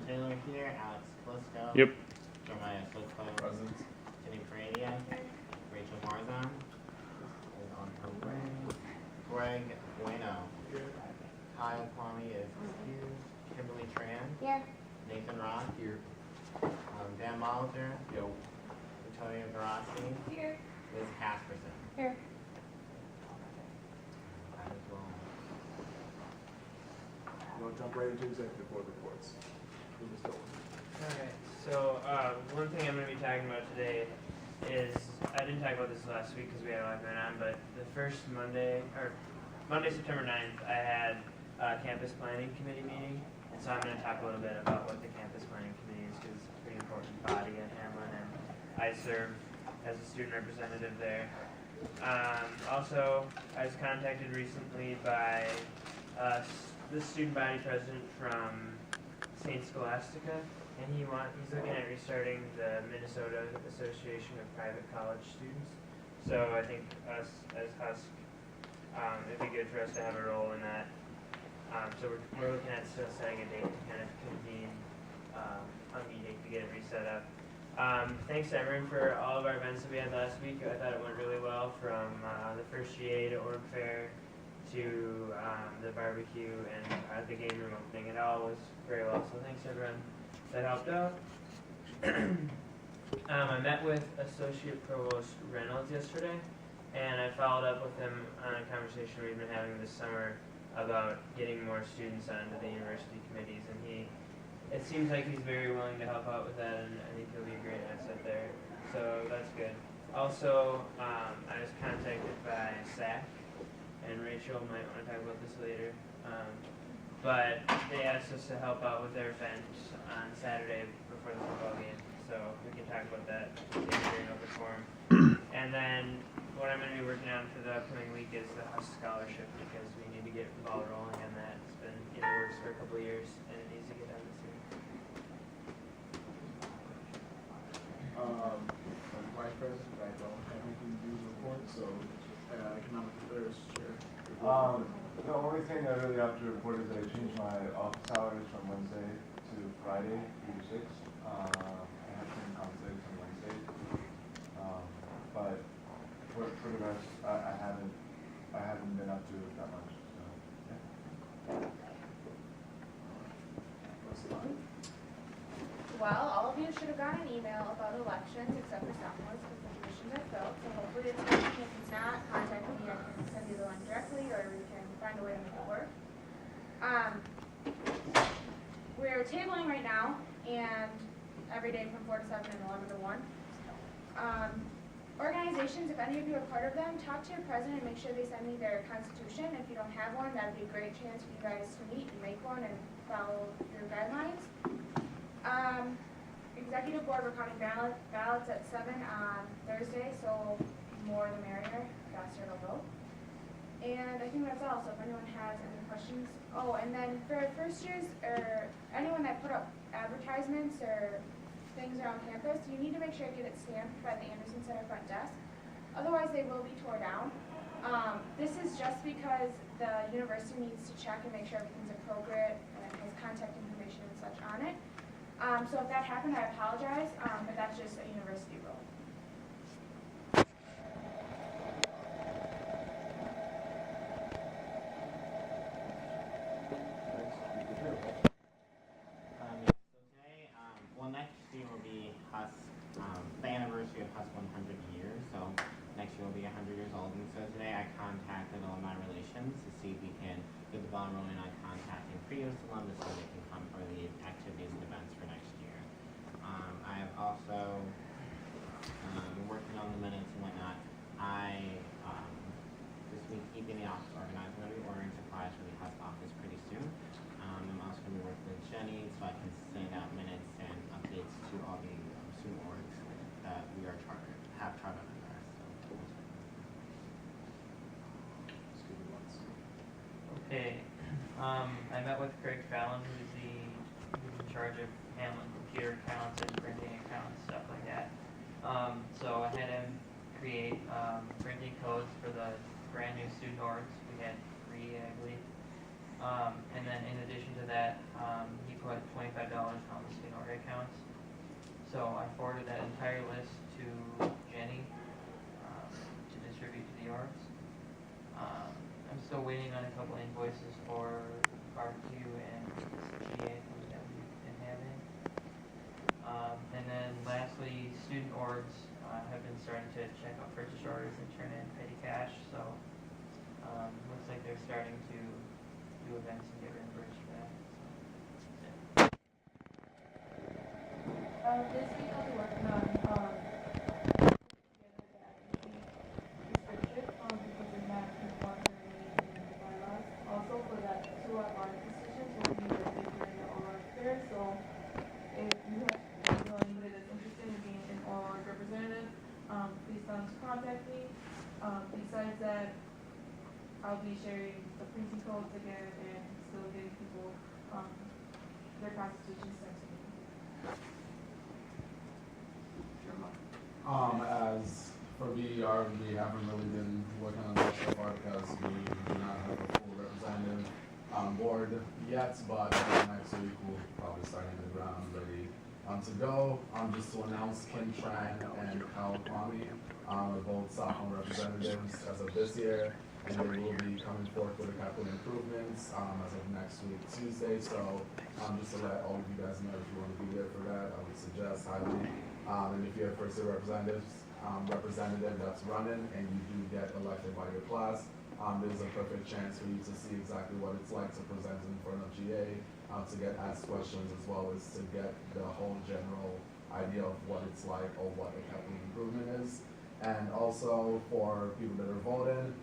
Taylor here, Alex Kalisko. Yep. Jeremiah Slisko. Present. Jenny Paradia. Rachel Marzon is on her way. Greg Bueno. Here. Kyle Kwame is excused. Kimberly Tran. Here. Nathan Roth. Here. Dan Molitor. Yo. Victoria Garassi. Here. Liz Casperson. Here. That is well. We'll jump right into executive board reports. Alright, so one thing I'm going to be talking about today is, I didn't talk about this last week because we had a lot going on, but the first Monday, September 9th, I had a campus planning committee meeting, and so I'm going to talk a little bit about what the campus planning committee is, because it's a pretty important body at Hamline, and I serve as a student representative there. Also, I was contacted recently by the student body president from St. Scholastica, and he's looking at restarting the Minnesota Association of Private College Students. So I think us as HUSC, it'd be good for us to have a role in that. So we're looking at still setting a date to kind of convene a meeting to get it reset up. Thanks to everyone for all of our events that we had last week. I thought it went really well, from the first GA to Org Fair to the barbecue and the game room opening. It all was very well, so thanks everyone that helped out. I met with Associate Provost Reynolds yesterday, and I followed up with him on a conversation we've been having this summer about getting more students onto the university committees, and it seems like he's very willing to help out with that, and I think he'll be a great asset there, so that's good. Also, I was contacted by SAC, and Rachel might want to talk about this later, but they asked us to help out with their event on Saturday before the football game, so we can talk about that during open forum. And then what I'm going to be working on for the upcoming week is the HUSC scholarship, because we need to get the ball rolling on that. It's been in the works for a couple of years, and it needs to get done this year. As Vice President, I don't have anything to do with the report, so Economic Affairs Chair. The only thing I really have to report is that I changed my office hours from Wednesday to Friday, 3 to 6. I had some conflicts on Wednesday, but for the rest, I haven't been up to it that much. So yeah. What's the line? Well, all of you should have gotten an email about elections, except for sophomores, because the positions are filled. So hopefully it's working. If it's not, contact me. I can send you the line directly, or we can find a way to make it work. We're tabling right now, and every day from 4 to 7 and 11 to 1. Organizations, if any of you are part of them, talk to your president and make sure they send me their constitution. If you don't have one, that would be a great chance for you guys to meet and make one and follow your guidelines. Executive board, we're counting ballots at 7 on Thursday, so more the merrier, faster it'll go. And I think that's all, so if anyone has any questions. Oh, and then for first years, or anyone that put up advertisements or things around campus, you need to make sure you get it stamped by the Anderson Center front desk. Otherwise, they will be tore down. This is just because the university needs to check and make sure everything's appropriate and it has contact information and such on it. So if that happened, I apologize, but that's just a university rule. Next year will be HUSC, the anniversary of HUSC 100 years, so next year will be 100 years old, and so today I contacted Alumni Relations to see if we can get the ball rolling on contacting previous alumni so they can come for the activities and events for next year. I have also been working on the minutes and whatnot. This week, keeping the office organized, I'm going to be ordering supplies for the HUSC office pretty soon. I'm also going to be working with Jenny so I can send out minutes and updates to all the student orgs that we are have chartered under us. Okay, I met with Craig Fallon, who's in charge of Hamline computer accounts and printing accounts, stuff like that. So I had him create printing codes for the brand new student orgs. We had 3, I believe. And then in addition to that, he put $25 on the student org account. So I forwarded that entire list to Jenny to distribute to the orgs. I'm still waiting on a couple invoices for barbecue and GA that we've been having. And then lastly, student orgs have been starting to check out purchase orders and turn in petty cash. So looks like they're starting to do events and get reimbursed for that. This week I'll be working on description because there's not conformity in the bylaws. Also for that 2 art positions will be listed during the oral fair. So if you have anybody that's interested in being an oral representative, please don't contact me. Besides that, I'll be sharing the printing codes again and still getting people their constitutions sent to me. As for VER, we haven't really been working on that so far because we do not have a full representative on board yet, but next week we'll probably start hitting the ground ready to go. Just to announce, Kim Tran and Kyle Kwame are both sophomore representatives as of this year, and they will be coming forth with the capital improvements as of next week, Tuesday. So just to let all of you guys know, if you want to be there for that, I would suggest highly. And if you're a first-year representative that's running and you do get elected by your class, there's a perfect chance for you to see exactly what it's like to present in front of GA, to get asked questions, as well as to get the whole general idea of what it's like or what a capital improvement is. And also for people that are voting,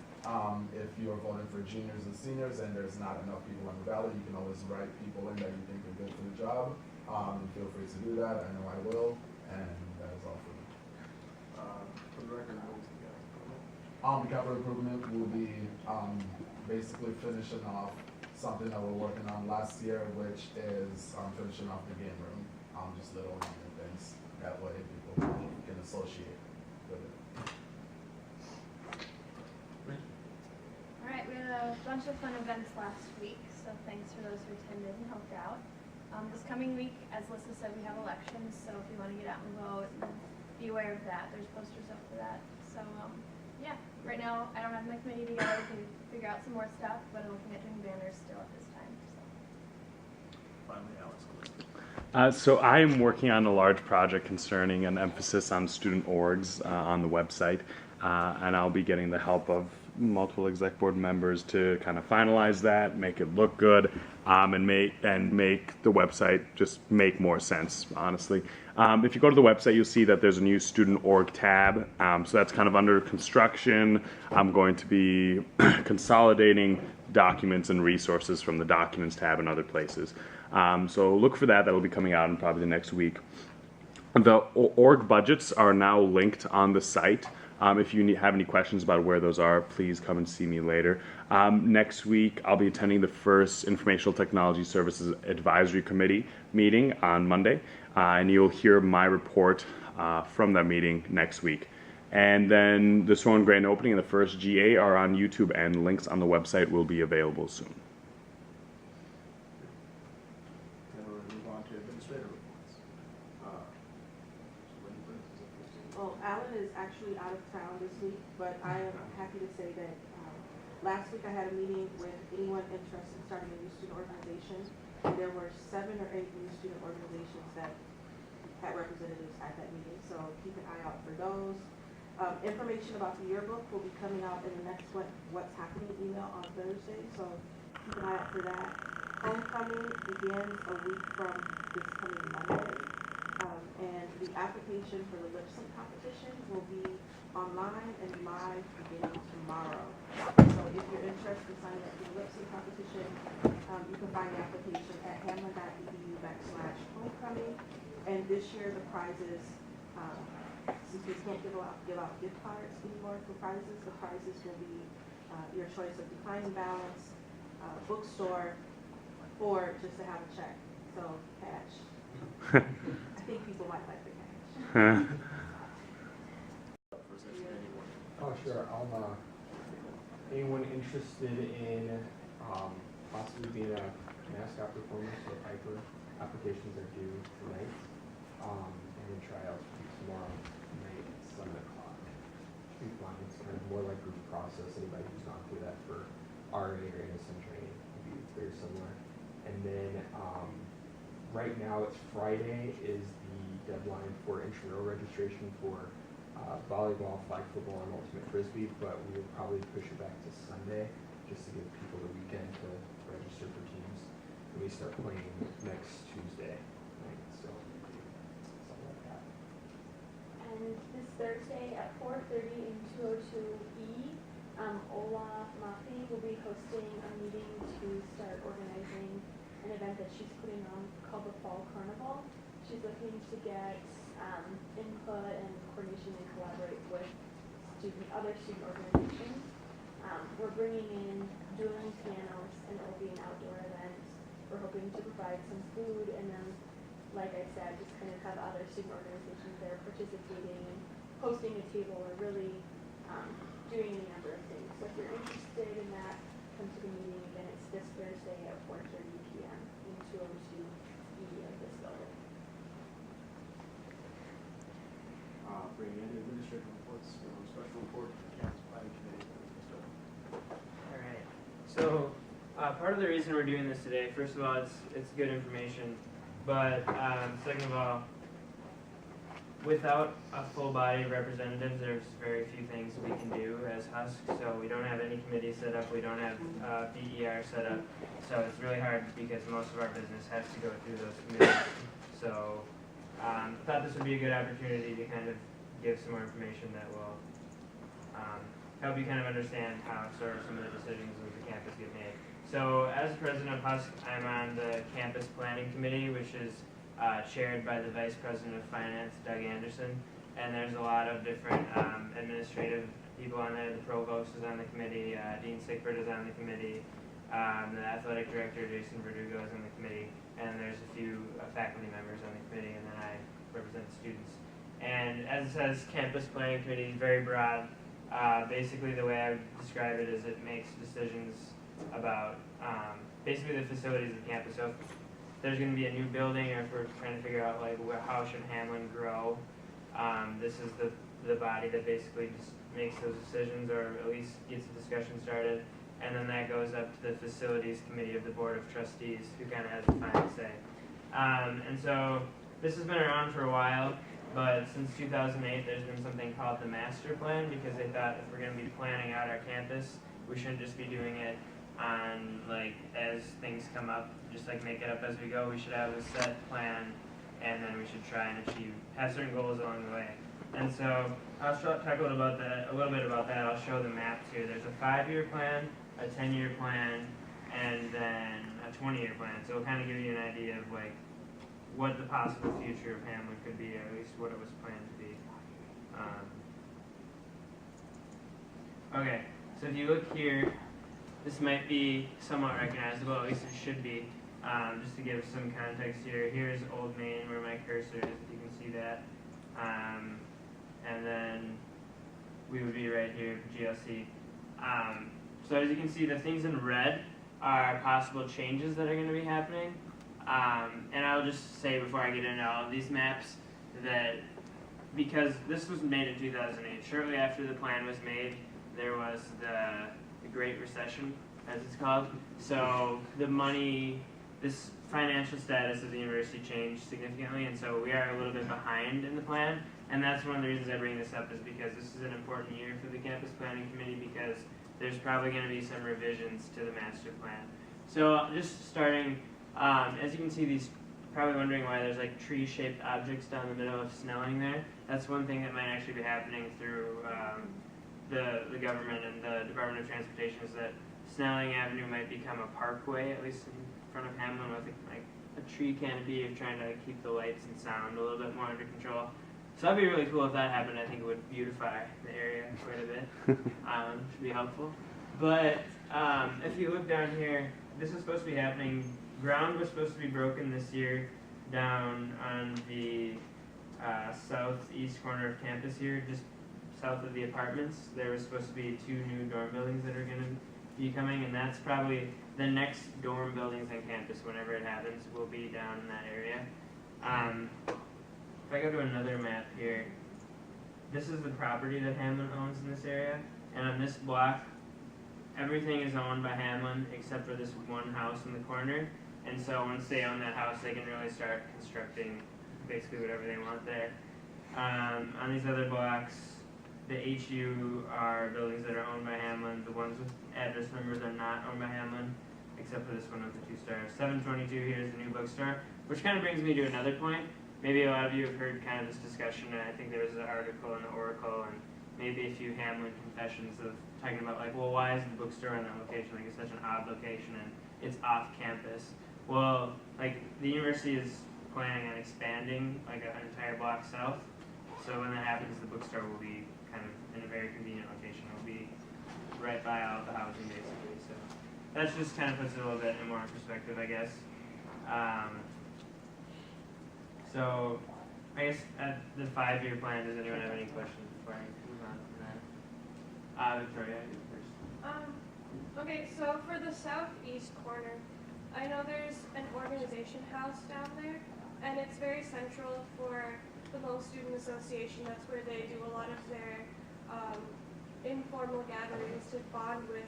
if you're voting for juniors and seniors and there's not enough people on the ballot, you can always write people in that you think are good for the job. Feel free to do that. I know I will. And that is all for me. For the record, what was the The capital improvement will be basically finishing off something that we're working on last year, which is finishing off the game room. Just little things. That way people can associate with it. All right, we had a bunch of fun events last week, so thanks for those who attended and helped out. This coming week, as Lisa said, we have elections, so if you want to get out and vote, be aware of that. There's posters up for that. So, yeah, right now I don't have my committee together to figure out some more stuff, but I'm looking at doing banners still at this time. So. Finally, Alex. So I am working on a large project concerning an emphasis on student orgs on the website, and I'll be getting the help of multiple exec board members to kind of finalize that, make it look good, and make the website just make more sense, honestly. If you go to the website, you'll see that there's a new student org tab, so that's kind of under construction. I'm going to be consolidating documents and resources from the documents tab and other places. So look for that. That will be coming out in probably the next week. The org budgets are now linked on the site. If you have any questions about where those are, please come and see me later. Next week, I'll be attending the first Informational Technology Services Advisory Committee meeting on Monday, and you'll hear my report from that meeting next week. And then the sworn grand opening and the first GA are on YouTube, and links on the website will be available soon. Then we'll move on to administrative reports. Well, Alan is actually out of town this week, but I am happy to say that last week I had a meeting with anyone interested in starting a new student organization, and there were 7 or 8 new student organizations that had representatives at that meeting, so keep an eye out for those. Information about the yearbook will be coming out in the next What's Happening email on Thursday, so keep an eye out for that. Homecoming begins a week from this coming Monday. And the application for the lip sync competition will be online and live beginning tomorrow. So if you're interested in signing up for the lip sync competition, you can find the application at hamline.edu/homecoming. And this year the prizes, since we can't give out gift cards anymore for prizes, the prizes will be your choice of declining balance, bookstore, or just to have a check. So cash. I think people might like the cash. Oh, sure. Anyone interested in possibly be a mascot performance or Piper. Applications are due tonight, and then tryouts will be tomorrow night at 7 o'clock. Should be fun. It's kind of more like group process. Anybody who's gone through that for RA or innocent training will be very similar. And then right now it's Friday is the deadline for intramural registration for volleyball, flag football, and ultimate frisbee, but we will probably push it back to Sunday just to give people the weekend to register for teams. And we start playing next Tuesday night, so something like that. And this Thursday at 4:30 in 202E, Ola Mafi will be hosting a meeting to start organizing an event that she's putting on called the Fall Carnival. She's looking to get input and coordination and collaborate with other student organizations. We're bringing in dueling pianos, and it will be an outdoor event. We're hoping to provide some food, and then, like I said, just kind of have other student organizations there participating and hosting a table or really doing a number of things. So if you're interested in that, come to the meeting. Again, it's this Thursday at 4:30 p.m. in 202E of this building. Bringing in administrative reports, special report to the campus planning committee. All right. So part of the reason we're doing this today, first of all, it's good information, but second of all, without a full body of representatives, there's very few things we can do as HUSC. So we don't have any committee set up, we don't have BER set up, so it's really hard because most of our business has to go through those committees. So I thought this would be a good opportunity to kind of give some more information that will help you kind of understand how sort of some of the decisions of the campus get made. So as president of HUSC, I'm on the campus planning committee, which is chaired by the vice president of finance, Doug Anderson, and there's a lot of different administrative people on there. The provost is on the committee, Dean Sickford is on the committee, the athletic director, Jason Verdugo, is on the committee, and there's a few faculty members on the committee, and then I represent students. And as it says, campus planning committee is very broad. Basically, the way I would describe it is it makes decisions about basically the facilities of the campus. So if there's going to be a new building, or if we're trying to figure out like how should Hamline grow, this is the body that basically just makes those decisions, or at least gets the discussion started. And then that goes up to the facilities committee of the board of trustees, who kind of has the final say. And so this has been around for a while. But since 2008, there's been something called the master plan, because they thought if we're going to be planning out our campus, we shouldn't just be doing it on like as things come up, just like make it up as we go. We should have a set plan, and then we should try and have certain goals along the way. And so I'll talk a little bit about that. I'll show the maps here. There's a 5-year plan, a 10-year plan, and then a 20-year plan. So it'll kind of give you an idea of like what the possible future of Hamline could be, or at least what it was planned to be. Okay, so if you look here, this might be somewhat recognizable, at least it should be. Just to give some context here, here's Old Main where my cursor is, if you can see that. And then we would be right here, GLC. So as you can see, the things in red are possible changes that are going to be happening. And I'll just say before I get into all of these maps that because this was made in 2008, shortly after the plan was made, there was the Great Recession, as it's called. So this financial status of the university changed significantly, and so we are a little bit behind in the plan. And that's one of the reasons I bring this up, is because this is an important year for the campus planning committee, because there's probably going to be some revisions to the master plan. So just starting. As you can see, these probably wondering why there's like tree-shaped objects down the middle of Snelling there. That's one thing that might actually be happening through the government and the Department of Transportation, is that Snelling Avenue might become a parkway, at least in front of Hamline, with like a tree canopy of trying to keep the lights and sound a little bit more under control. So that'd be really cool if that happened. I think it would beautify the area quite a bit. Should be helpful. But if you look down here, this is supposed to be happening. Ground was supposed to be broken this year down on the southeast corner of campus here, just south of the apartments. There was supposed to be 2 new dorm buildings that are going to be coming, and that's probably the next dorm buildings on campus whenever it happens will be down in that area. If I go to another map here, this is the property that Hamline owns in this area, and on this block, everything is owned by Hamline except for this one house in the corner. And so once they own that house, they can really start constructing basically whatever they want there. On these other blocks, the HU are buildings that are owned by Hamline. The ones with address numbers are not owned by Hamline, except for this one with the 2 stars. 722 here is the new bookstore, which kind of brings me to another point. Maybe a lot of you have heard kind of this discussion, and I think there was an article in the Oracle, and maybe a few Hamline confessions of talking about like, well, why is the bookstore in that location? Like, it's such an odd location, and it's off campus. Well, like, the university is planning on expanding like an entire block south, so when that happens, the bookstore will be kind of in a very convenient location. It'll be right by all of the housing, basically. So that just kind of puts it a little bit more in perspective, I guess. So I guess at the 5-year plan, does anyone have any questions before I move on from that? Victoria, you first. Okay, so for the southeast corner, I know there's an organization house down there, and it's very central for the Lowell Student Association. That's where they do a lot of their informal gatherings to bond with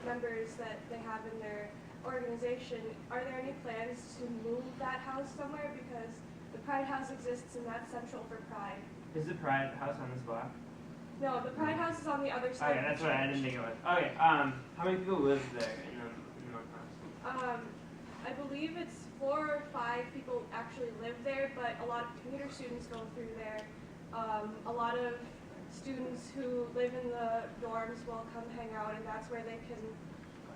members that they have in their organization. Are there any plans to move that house somewhere? Because the Pride House exists, and that's central for Pride. Is the Pride House on this block? No, the Pride House is on the other side. Okay, that's what I didn't think it was. Okay, how many people live there in the North House? I believe it's 4 or 5 people actually live there, but a lot of commuter students go through there. A lot of students who live in the dorms will come hang out, and that's where they can,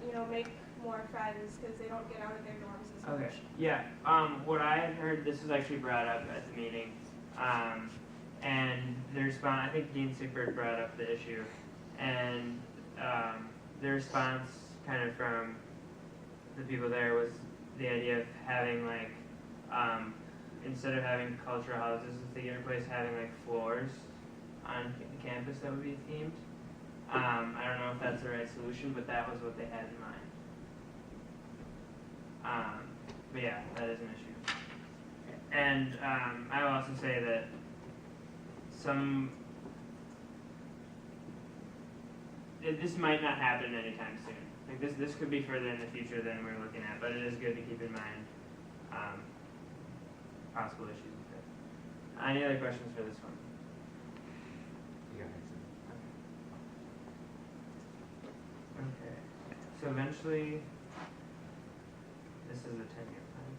you know, make more friends because they don't get out of their dorms as much. Okay, yeah. What I had heard, this was actually brought up at the meeting, and the response, I think Dean Sickford brought up the issue, and the response kind of from the people there was the idea of having like, instead of having cultural houses at the inner place, having like floors on the campus that would be themed. I don't know if that's the right solution, but that was what they had in mind. But yeah, that is an issue. And I will also say that this might not happen anytime soon. Like this could be further in the future than we're looking at, but it is good to keep in mind possible issues with it. Any other questions for this one? Okay. So eventually, this is a 10-year plan.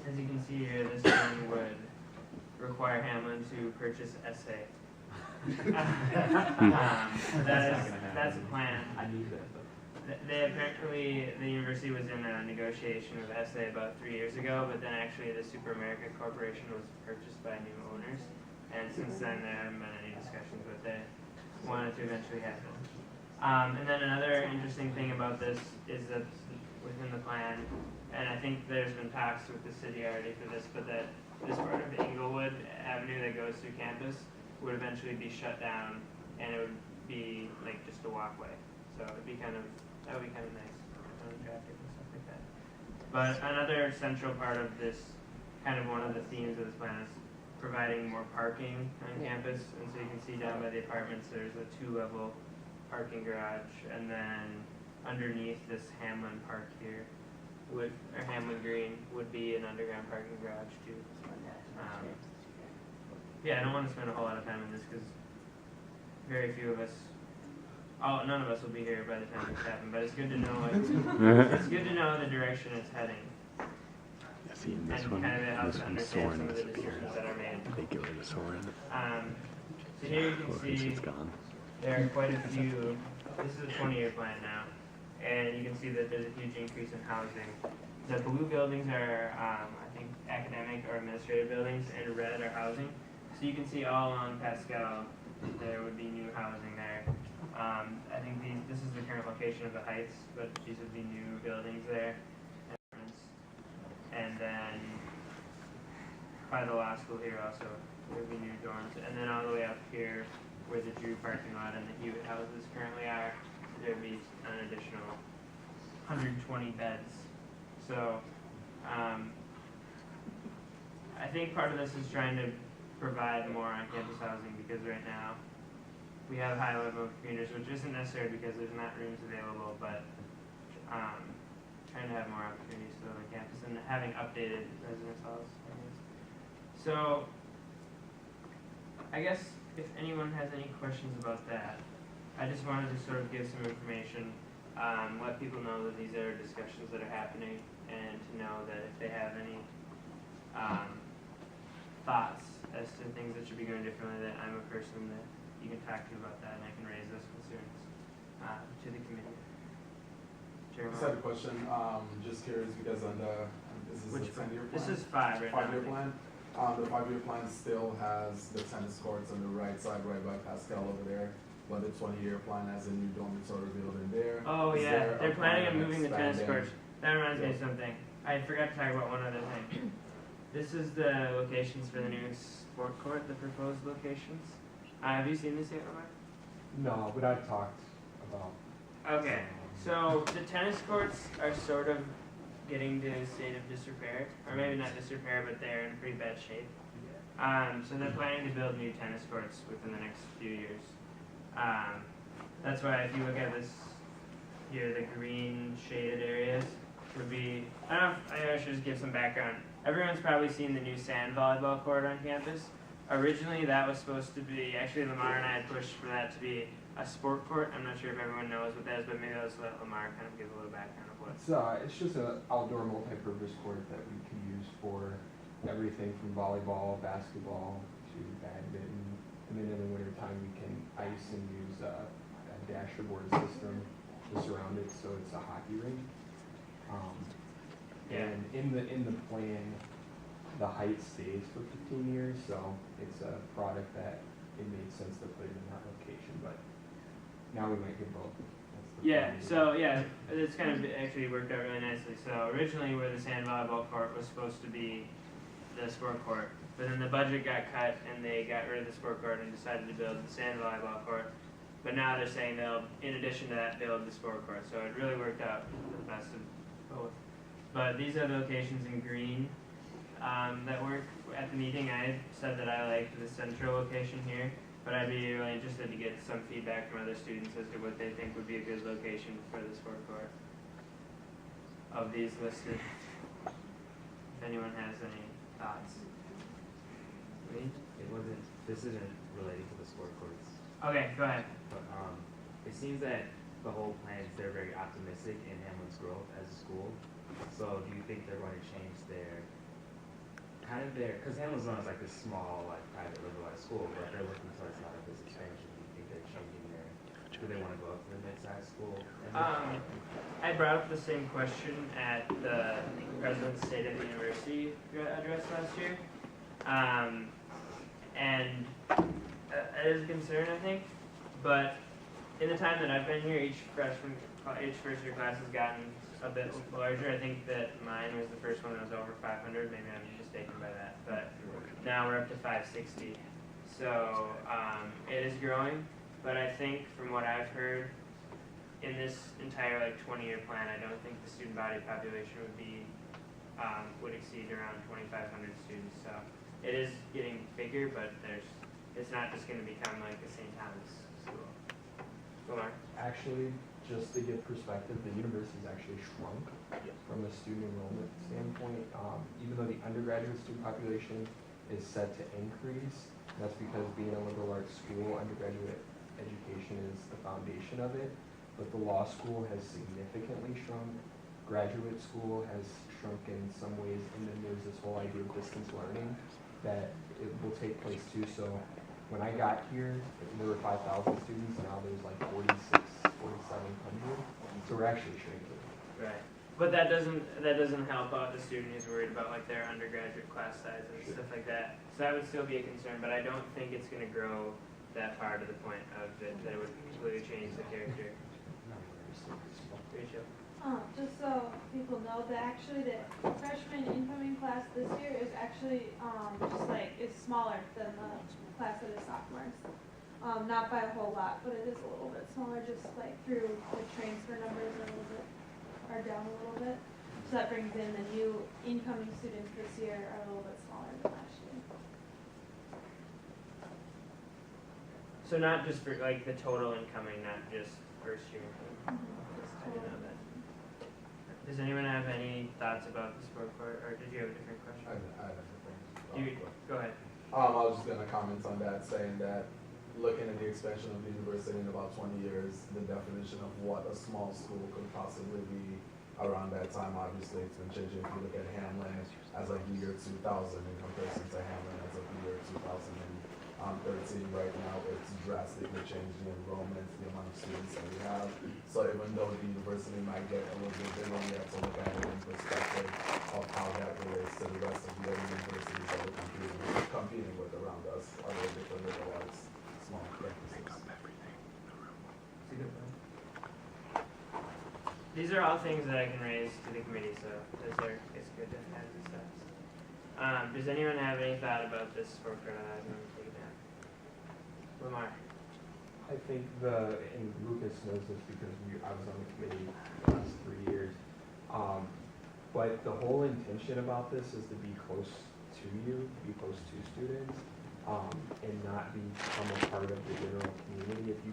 As you can see here, this one would require Hamline to purchase SA. That's a plan. I need that. They apparently, the university was in a negotiation with SA about 3 years ago, but then actually the Super America Corporation was purchased by new owners, and since then there haven't been any discussions, but they want it to eventually happen. And then another interesting thing about this is that within the plan, and I think there's been talks with the city already for this, but that this part of Inglewood Avenue that goes through campus would eventually be shut down, and it would be like just a walkway. So it'd be kind of, that would be kind of nice, traffic and stuff like that. But another central part of this, kind of one of the themes of this plan is providing more parking on campus. And so you can see down by the apartments, there's a 2-level parking garage, and then underneath this Hamline Park here, or Hamline Green, would be an underground parking garage too. Yeah, I don't want to spend a whole lot of time on this because very few of us, none of us will be here by the time this happens. But it's good to know. It's good to know the direction it's heading. See, in this And one, kind of it helps this to one's understand Soren some of the disappears. decisions that are made. They get rid of Soren. So here you can Or see it's gone. there are quite a few. This is a 20-year plan now, and you can see that there's a huge increase in housing. The blue buildings are, I think, academic or administrative buildings, and red are housing. So you can see all along Pascal, there would be new housing there. I think this is the current location of the Heights, but these would be new buildings there. And then by the law school here also, there would be new dorms. And then all the way up here where the Drew parking lot and the Hewitt houses currently are, there'd be an additional 120 beds. So, I think part of this is trying to provide more on-campus housing, because right now we have high level of commuters, which isn't necessary because there's not rooms available, but trying to have more opportunities to live on campus and having updated residence halls. So, I guess if anyone has any questions about that, I just wanted to sort of give some information, let people know that these are discussions that are happening, and to know that if they have any thoughts as to things that should be going differently, that I'm a person that you can talk to about that, and I can raise those concerns to the committee. I just had a question, just curious, because on the, this is a 10-year plan? This is 5 right now. 5-year plan? The 5-year plan still has the tennis courts on the right side, right by Pascal over there, but the 20-year plan has a new dormitory building there. Oh Is yeah, there a they're planning plan on moving the tennis expanding? courts. That reminds me of something. I forgot to talk about one other thing. This is the locations for the new sport court, the proposed locations. Have you seen this yet, Omar? No, but I've talked about. Okay, so the tennis courts are sort of getting to a state of disrepair, or maybe not disrepair, but they're in pretty bad shape. So they're planning to build new tennis courts within the next few years. That's why if you look at this here, the green shaded areas would be, I should just give some background. Everyone's probably seen the new sand volleyball court on campus. Originally that was supposed to be, actually Lamar and I had pushed for that to be a sport court. I'm not sure if everyone knows what that is, but maybe I'll just let Lamar kind of give a little background of what. It's just an outdoor multi-purpose court that we can use for everything from volleyball, basketball to badminton, and then in the wintertime we can ice and use a dashboard system to surround it, so it's a hockey rink. And in the plan, the height stays for 15 years, so it's a product that it made sense to put it in that location, but now we might get both. It's kind of actually worked out really nicely. So originally where the sand volleyball court was supposed to be the sport court, but then the budget got cut and they got rid of the sport court and decided to build the sand volleyball court. But now they're saying they'll, in addition to that, build the sport court. So it really worked out for the best of both. But these are the locations in green that work. At the meeting I said that I liked the central location here, but I'd be really interested to get some feedback from other students as to what they think would be a good location for the sport court of these listed. If anyone has any thoughts. This isn't related to the sport courts. Okay, go ahead. But it seems that the whole plan is they're very optimistic in Hamline's growth as a school. So do you think they're going to change because Hamline's known as like this small, like private liberalized school, but they're looking towards a lot of this expansion. Do you think they're changing do they want to go up to the mid-sized school? I brought up the same question at the President's State of the University address last year. And it is a concern, I think, but in the time that I've been here, each first year class has gotten a bit larger. I think that mine was the first one that was over 500. Maybe I'm mistaken by that, but now we're up to 560. So it is growing, but I think from what I've heard in this entire 20-year plan, I don't think the student body population would exceed around 2,500 students. So it is getting bigger, but it's not just going to become like the St. Thomas school. Lamar? Actually, just to give perspective, the university's actually shrunk from a student enrollment standpoint. Even though the undergraduate student population is set to increase, that's because being a liberal arts school, undergraduate education is the foundation of it. But the law school has significantly shrunk. Graduate school has shrunk in some ways, and then there's this whole idea of distance learning that it will take place too. So when I got here, there were 5,000 students, and now there's like 4,700. So we're actually shrinking. Right. But that doesn't help out the student who's worried about their undergraduate class size and stuff like that. So that would still be a concern, but I don't think it's going to grow that far to the point of that it would completely change the character. Rachel. Just so people know that actually the freshman incoming class this year is actually is smaller than the class that is sophomores. Not by a whole lot, but it is a little bit smaller, just like through the transfer numbers are down a little bit. So that brings in the new incoming students this year are a little bit smaller than last year. So not just for like the total incoming, not just first year incoming. I didn't know that. Does anyone have any thoughts about the sport court, or did you have a different question? I have a thing. Go ahead. I was just gonna comment on that, saying that looking at the expansion of the university in about 20 years, the definition of what a small school could possibly be around that time, obviously it's been changing. If you look at Hamline as of the year 2000 in comparison to Hamline as of the year 2013, right now it's drastically changed the enrollments, the amount of students that we have. So even though the university might get a little bit bigger, we have to look at it in perspective of how that relates to the rest of the other universities that we're competing with around us, other different liberal arts, small campuses. These are all things that I can raise to the committee, so it's good to have these steps. Does anyone have any thought about this sport court that I'm taking down? Lamar. I think and Lucas knows this because I was on the committee the last 3 years, but the whole intention about this is to be close to you, to be close to students, and not become a part of the general community. If you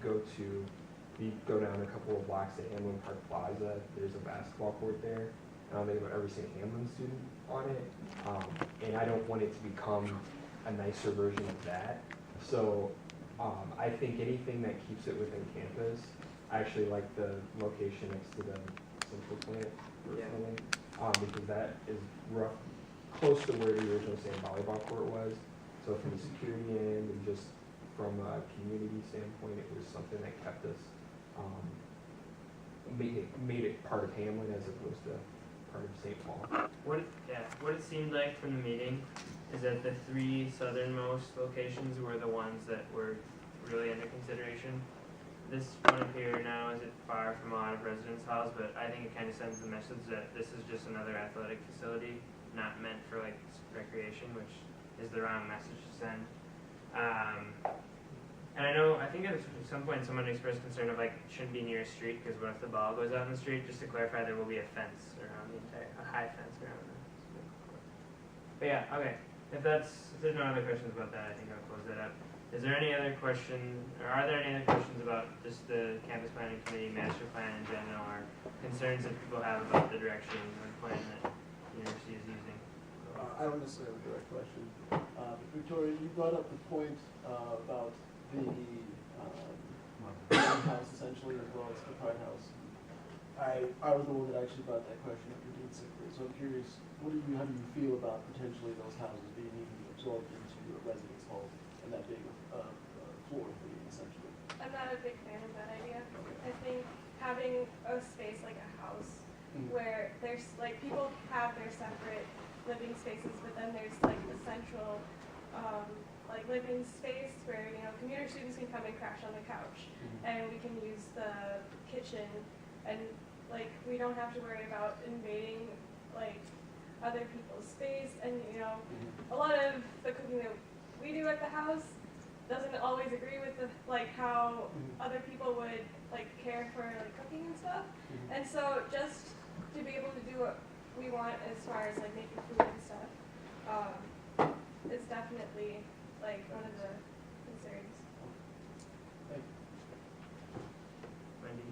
go down a couple of blocks to Hamline Park Plaza, there's a basketball court there, and I don't think I've ever seen a Hamline student on it, and I don't want it to become a nicer version of that. So I think anything that keeps it within campus, I actually like the location next to the central plant personally, because that is close to where the original sand volleyball court was. So from the security end and just from a community standpoint, it was something that kept us, made it part of Hamline as opposed to part of St. Paul. What it seemed like from the meeting is that the 3 southernmost locations were the ones that were really under consideration. This one up here now is far from a lot of residence halls, but I think it kind of sends the message that this is just another athletic facility, not meant for like recreation, which is the wrong message to send. And I think at some point someone expressed concern of like it shouldn't be near a street because what if the ball goes out in the street? Just to clarify, there will be a fence around a high fence around the. But yeah, okay. If there's no other questions about that, I think I'll close that up. Is there any other question, or are there any other questions about just the campus planning committee, master plan in general, or concerns that people have about the direction or plan that the university is using? I don't necessarily have a direct question. Victoria, you brought up the point about the house essentially as well as the Pride House. I was the one that actually brought that question up in Dean Sickfried, so I'm curious, how do you feel about potentially those houses being even absorbed into a residence hall and that big floor being essentially? I'm not a big fan of that idea. I think having a space like a house where there's like people have their separate living spaces, but then there's like the central like living space where commuter students can come and crash on the couch, and we can use the kitchen, and like we don't have to worry about invading like other people's space, and a lot of the cooking that we do at the house doesn't always agree with the how other people would care for cooking and stuff, and so just to be able to do what we want as far as making food and stuff is definitely one of the concerns. Wendy?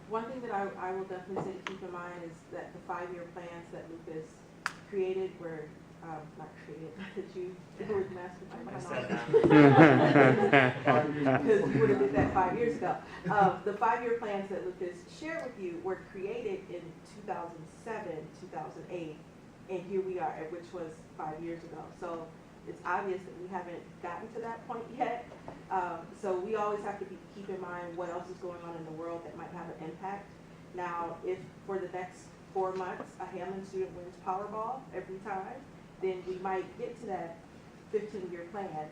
One thing that I will definitely say to keep in mind is that the 5-year plans that Lucas created were not created, that you were the master plan because you would have did that 5 years ago. The 5-year plans that Lucas shared with you were created in 2007, 2008, and here we are, which was 5 years ago. So it's obvious that we haven't gotten to that point yet. So we always have to keep in mind what else is going on in the world that might have an impact. Now, if for the next 4 months a Hamline student wins Powerball every time, then we might get to that 15-year plan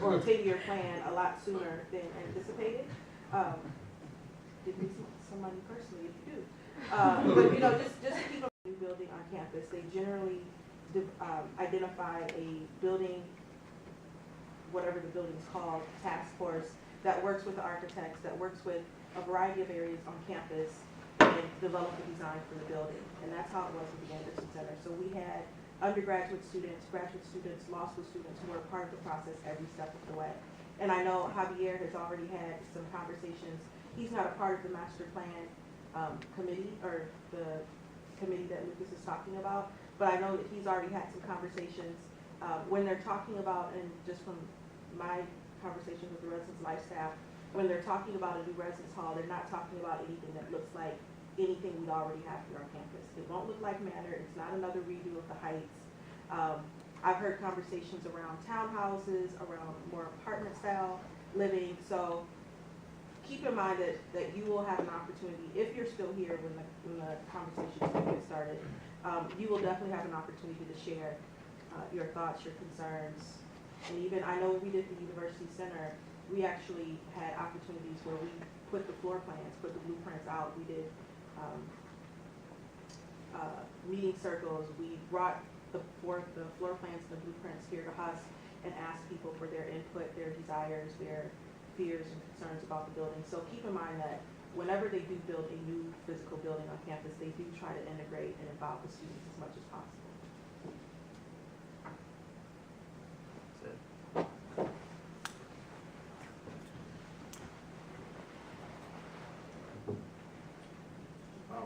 or 10-year plan a lot sooner than anticipated. Did we see somebody personally if you do? But just to keep a new building on campus, they generally identify a building whatever the building's called, task force that works with the architects, that works with a variety of areas on campus and develop the design for the building. And that's how it was with the Anderson Center. So we had undergraduate students, graduate students, law school students who were a part of the process every step of the way. And I know Javier has already had some conversations. He's not a part of the master plan committee, or the committee that Lucas is talking about, but I know that he's already had some conversations. When they're talking about, and just from my conversation with the residence life staff, when they're talking about a new residence hall, they're not talking about anything that looks like anything we already have here on campus. It won't look like Manor. It's not another redo of the Heights. I've heard conversations around townhouses, around more apartment style living. So keep in mind that you will have an opportunity, if you're still here when the conversations get started, you will definitely have an opportunity to share your thoughts, your concerns. And even, I know when we did the University Center, we actually had opportunities where we put the floor plans, put the blueprints out. We did meeting circles. We brought the floor plans and the blueprints here to HUSC and asked people for their input, their desires, their fears and concerns about the building. So keep in mind that whenever they do build a new physical building on campus, they do try to integrate and involve the students as much as possible.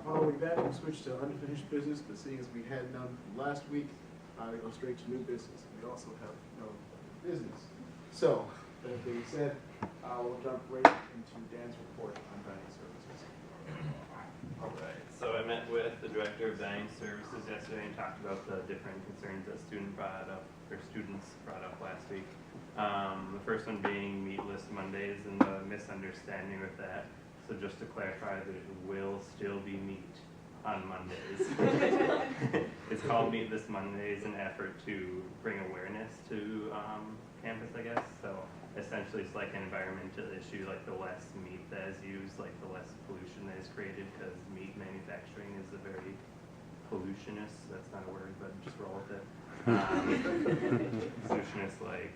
Following that, we switch to unfinished business, but seeing as we had none last week, we go straight to new business. We also have no business. So, that being said, we'll jump right into Dan's report on dining services. All right, so I met with the director of dining services yesterday and talked about the different concerns that students brought up last week. The first one being meatless Mondays and the misunderstanding with that. So just to clarify that it will still be meat on Mondays. It's called Meatless Mondays, an effort to bring awareness to campus, I guess. So essentially it's like an environmental issue, like the less meat that is used, like the less pollution that is created, because meat manufacturing is a very pollutionist, that's not a word, but just roll with it. Pollutionist, like,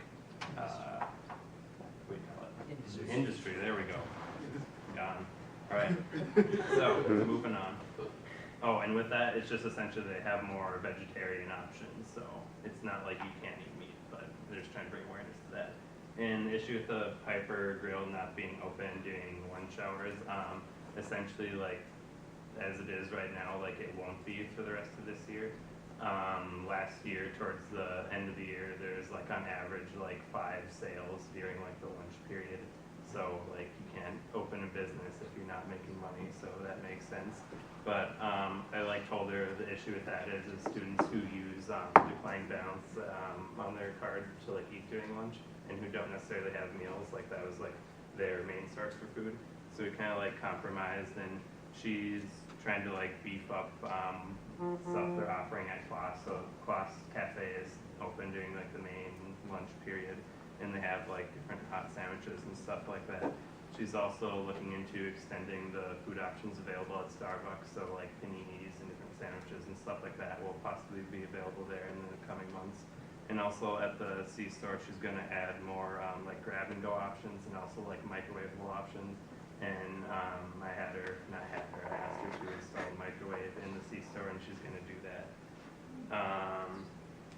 what do you call it? Industry, there we go. Gone. All right, so moving on. Oh, and with that, it's just essentially they have more vegetarian options, so it's not like you can't eat meat, but they're just trying to bring awareness to that. And the issue with the Piper Grill not being open during lunch hours, essentially, like, as it is right now, like, it won't be for the rest of this year. Last year, towards the end of the year, there's, like, on average, like, 5 sales during, like, the lunch period. So, like, you can't open a business if you're not making money, so that makes sense. But I, like, told her the issue with that is students who use decline balance on their card to, like, eat during lunch and who don't necessarily have meals, like, that was, like, their main source for food. So we kind of, like, compromised, and she's trying to, like, beef up stuff they're offering at Kloss. So Kloss Cafe is open during, like, the main lunch period, and they have like different hot sandwiches and stuff like that. She's also looking into extending the food options available at Starbucks, so like paninis and different sandwiches and stuff like that will possibly be available there in the coming months. And also at the C-store, she's going to add more like grab-and-go options and also like microwavable options. And I asked her to install a microwave in the C-store, and she's going to do that.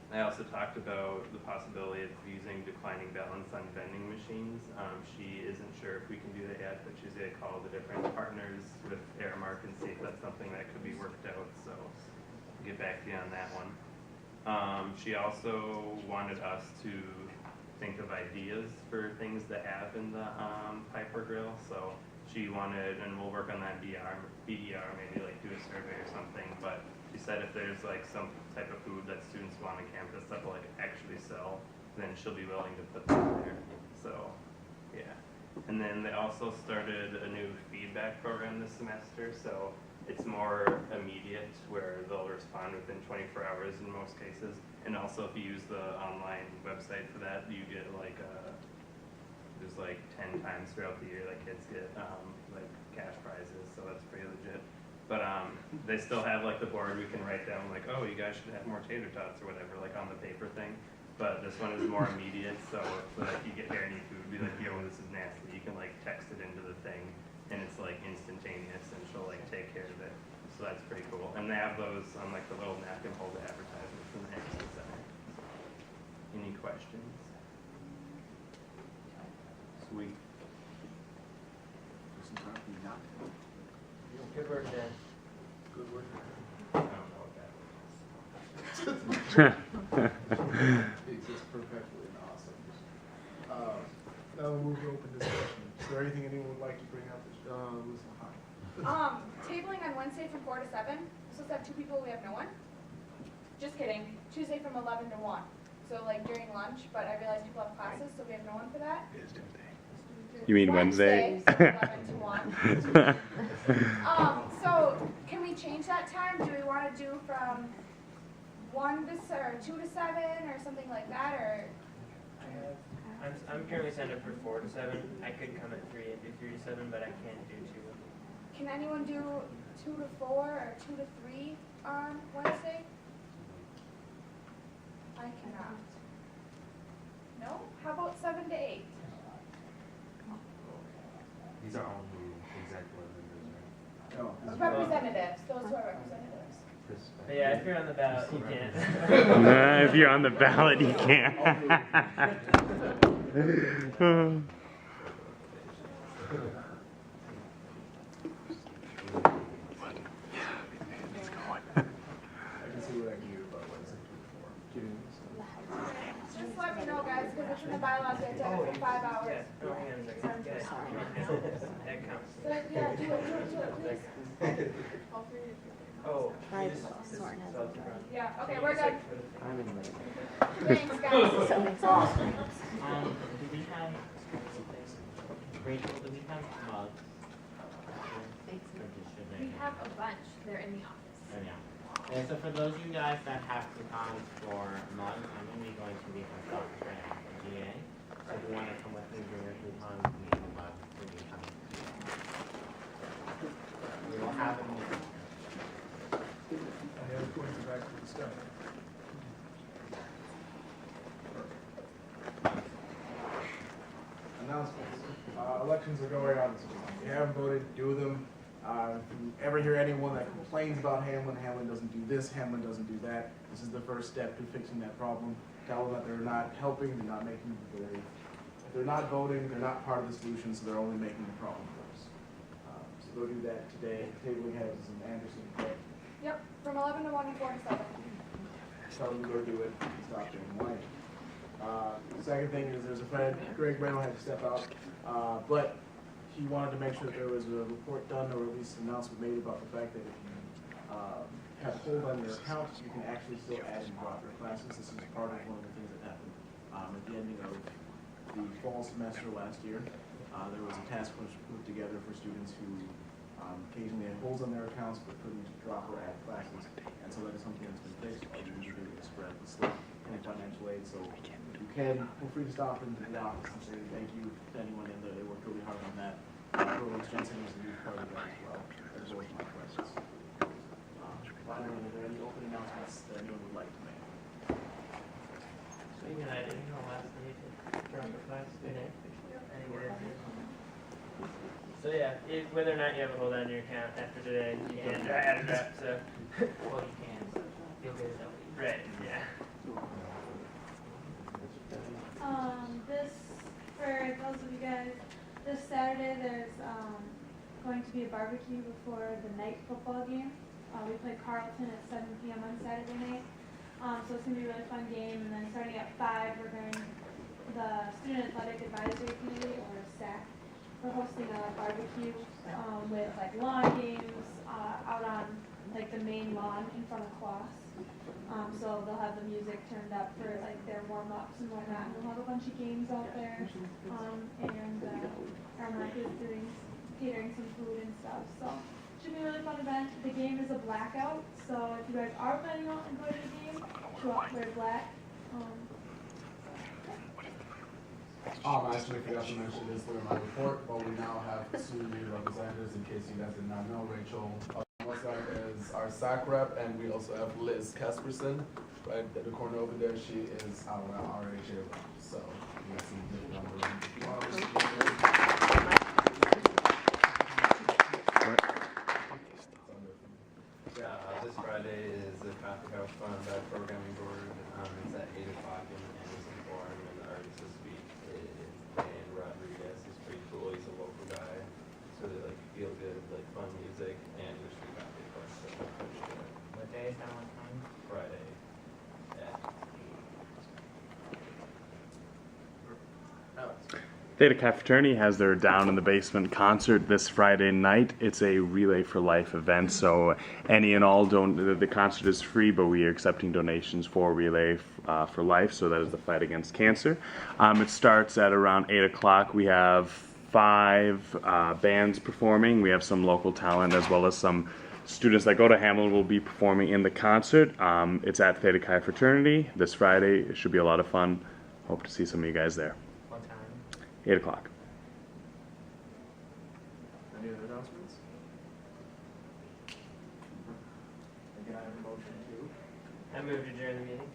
I also talked about the possibility of using declining balance on vending machines. She isn't sure if we can do that yet, but she's going to call the different partners with Aramark and see if that's something that could be worked out. So I'll get back to you on that one. She also wanted us to think of ideas for things to have in the Piper Grill. So she wanted, and we'll work on that BER, maybe like do a survey or something, but she said if there's like some type of food that students want on campus that will like actually sell, then she'll be willing to put that there. So, yeah. And then they also started a new feedback program this semester, so it's more immediate where they'll respond within 24 hours in most cases. And also if you use the online website for that, you get like there's like 10 times throughout the year that kids get like cash prizes, so that's pretty legit. But they still have like the board we can write down like, oh, you guys should have more tater tots or whatever, like on the paper thing. but this one is more immediate, so if you get here and eat food, be like, yo, this is nasty, you can like text it into the thing, and it's like instantaneous, and she'll like take care of it. So that's pretty cool. And they have those on like the little napkin holder advertisements in the Access Center. Any questions? Sweet. Good work, Dan. Good work. I don't know what that It exists perpetually and awesome. Now we'll move to open discussion. Is there anything anyone would like to bring up? Listen, hi. Tabling on Wednesday from 4 to 7. We're supposed to have 2 people, we have no one. Just kidding. Tuesday from 11 to 1. So like during lunch, but I realize people have classes, so we have no one for that. You mean Wednesday? From 11 to 1. So can we change that time? Do we want to do from 1 to or 2 to 7 or something like that, or? I'm currently signed up for 4 to 7. I could come at 3 and do 3 to 7, but I can't do 2. Can anyone do 2 to 4 or 2 to 3 on Wednesday? I cannot. No? How about 7 to 8? These are all new exec board members, right? No. Representatives, those who are representatives. But yeah, if you're on the ballot, you can't. If you're on the ballot, you can't. I can see what I can do about Wednesday before. Just let me know, guys, because it's in the bylaws, they have to for 5 hours. Yeah, oh, hang on a second. Yeah, that counts. So, yeah, do it, please. Oh, Yeah, okay, we're good. I'm in late. Thanks, guys. Do we have, Rachel, do we have mugs? Or just should they? We have a bunch, they're in the office. Oh, yeah. And so for those of you guys that have coupons for mugs, I'm going to be going to the HUSC office right after GA. So if you want to come with me, bring your coupons, we have a mug for you coming. We will have them. Any other points of active discussion? Announcements. Elections are going on this week. If you haven't voted, do them. If you ever hear anyone that complains about Hamline doesn't do this, Hamline doesn't do that, this is the first step to fixing that problem. Tell them that they're not helping, they're not making, if they're not voting, they're not part of the solution, so they're only making the problem worse. So go do that today. Tabling heads is in Anderson, correct? Yep, from 11 to 1 and 4 to 7. Tell them to go do it, stop being white. Second thing is there's a friend, Greg Breno had to step out, but he wanted to make sure that there was a report done or at least an announcement made about the fact that if you have a hold on your account, you can actually still add and drop your classes. This is part of one of the things that happened at the ending of the fall semester last year. There was a task force put together for students who occasionally had holds on their accounts but couldn't drop or add classes, and so that is something that's been fixed. All you need to do is spread the slip and financial aid. So if you can, feel free to stop into the office and say thank you to anyone in there. They worked really hard on that. Rose Jensen was a huge part of that as well, as well as my questions. Finally, are there any open announcements that anyone would like to make? So I didn't know last day to drop a class today. I didn't get it. So yeah, whether or not you have a hold on your account after today, you can add a drop, so. Well, you can. Feel good that way. Right, yeah. This, for those of you guys, this Saturday there's going to be a barbecue before the night football game. We play Carleton at 7 p.m. on Saturday night. So it's going to be a really fun game. And then starting at 5, we're going, the Student Athletic Advisory Committee, or SAC, we're hosting a barbecue with like lawn games out on like the main lawn in front of class. So they'll have the music turned up for like their warm-ups and whatnot. And we'll have a bunch of games out there. And our market is catering some food and stuff. So it should be a really fun event. The game is a blackout. So if you guys are planning on going to the game, show up wear black. I actually forgot to mention this during my report, but we now have 2 new representatives in case you guys did not know. Rachel is our SAC rep, and we also have Liz Casperson right at the corner over there, she is our RHA rep. So we got some good This Friday is the Coffee House Fun by Programming Board. It's at 8 o'clock in the Anderson Forum, and the artist this week is Dan Rodriguez. He's pretty cool. He's a local guy. It's really like feel good, like fun music, and there's free coffee, of course. So What day is that, what time? Friday at 8. Alex. Theta Chi Fraternity has their Down in the Basement concert this Friday night. It's a Relay for Life event, so any and all the concert is free, but we are accepting donations for Relay for Life, so that is the fight against cancer. It starts at around 8 o'clock. We have 5 bands performing. We have some local talent as well as some students that go to Hamline will be performing in the concert. It's at Theta Chi Fraternity this Friday. It should be a lot of fun. Hope to see some of you guys there. What time? 8 o'clock. Any other announcements? Can I have a motion to I moved to adjourn the meeting.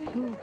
adjourn?